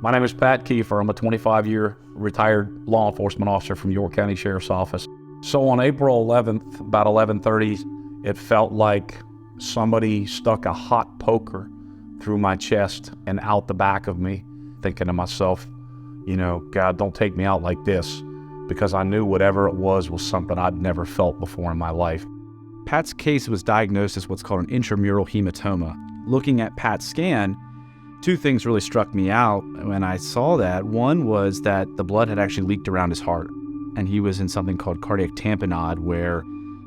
My name is Pat Kiefer. I'm a 25-year retired law enforcement officer from York County Sheriff's Office. So on April 11th, about 11:30, it felt like somebody stuck a hot poker through my chest and out the back of me, thinking to myself, you know, God, don't take me out like this, because I knew whatever it was something I'd never felt before in my life. Pat's case was diagnosed as what's called an intramural hematoma. Looking at Pat's scan, two things really struck me out when I saw that. One was that the blood had actually leaked around his heart, and he was in something called cardiac tamponade, where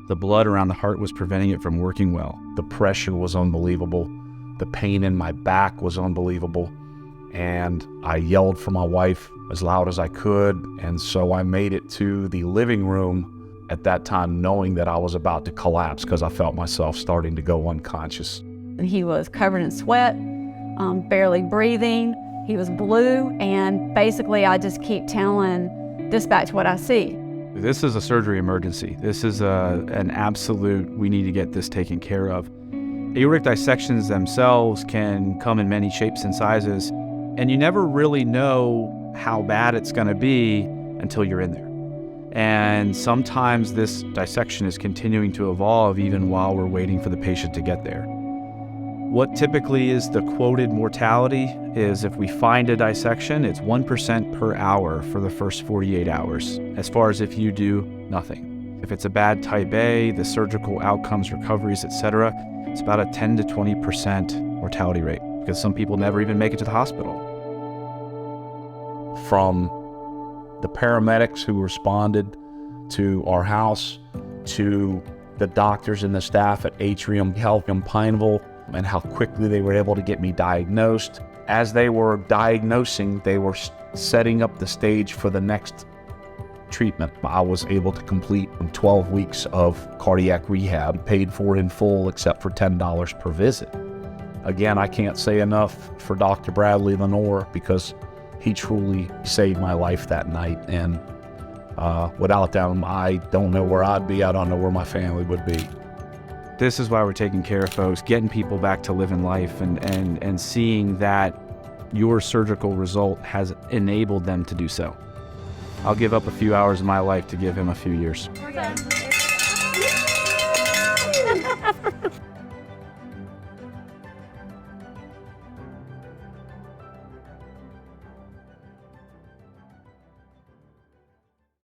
the blood around the heart was preventing it from working well. The pressure was unbelievable. The pain in my back was unbelievable. And I yelled for my wife as loud as I could. And so I made it to the living room at that time, knowing that I was about to collapse because I felt myself starting to go unconscious. He was covered in sweat, barely breathing. He was blue, and basically I just keep telling dispatch what I see. This is a surgery emergency. This is an absolute, we need to get this taken care of. Aortic dissections themselves can come in many shapes and sizes, and you never really know how bad it's going to be until you're in there. And sometimes this dissection is continuing to evolve even while we're waiting for the patient to get there. What typically is the quoted mortality is, if we find a dissection, it's 1% per hour for the first 48 hours, as far as if you do nothing. If it's a bad type A, the surgical outcomes, recoveries, etc., it's about a 10 to 20% mortality rate, because some people never even make it to the hospital. From the paramedics who responded to our house, to the doctors and the staff at Atrium Health in Pineville, and how quickly they were able to get me diagnosed. As they were diagnosing, they were setting up the stage for the next treatment. I was able to complete 12 weeks of cardiac rehab, paid for in full except for $10 per visit. Again, I can't say enough for Dr. Brandley LeNoir, because he truly saved my life that night. And without them, I don't know where I'd be. I don't know where my family would be. This is why we're taking care of folks, getting people back to living life, and seeing that your surgical result has enabled them to do so. I'll give up a few hours of my life to give him a few years. We're done.